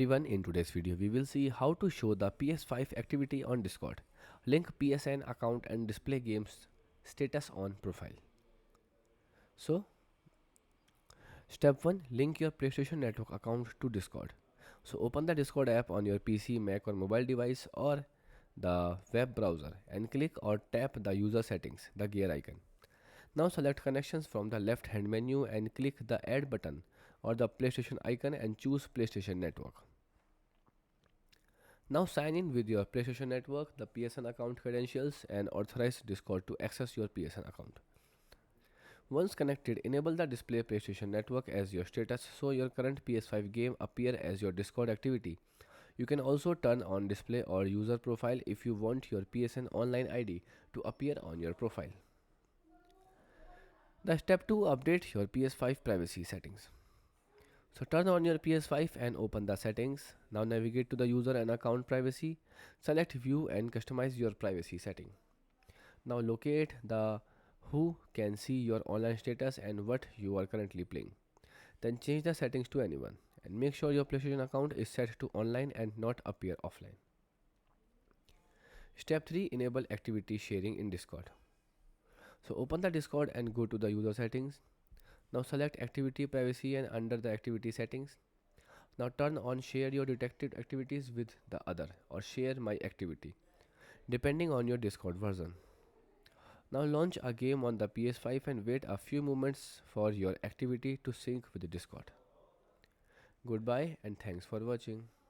Everyone, in today's video we will see how to show the PS5 activity on Discord. Link PSN account and display games status on profile. So, step 1, link your PlayStation Network account to Discord. So open the Discord app on your PC, Mac or mobile device or the web browser and click or tap the user settings, the gear icon. Now select connections from the left hand menu and click the add button or the PlayStation icon and choose PlayStation Network. Now sign in with your PlayStation Network, the PSN account credentials and authorize Discord to access your PSN account. Once connected, enable the display PlayStation Network as your status so your current PS5 game appear as your Discord activity. You can also turn on display or user profile if you want your PSN online ID to appear on your profile. The step 2, update your PS5 privacy settings. So turn on your PS5 and open the settings. Now navigate to the user and account privacy. Select view and customize your privacy setting. Now locate the who can see your online status and what you are currently playing. Then change the settings to anyone and make sure your PlayStation account is set to online and not appear offline. Step 3, enable activity sharing in Discord. So open the Discord and go to the user settings. Now select activity privacy and under the activity settings. Now turn on share your detected activities with the other or share my activity depending on your Discord version. Now launch a game on the PS5 and wait a few moments for your activity to sync with the Discord. Goodbye and thanks for watching.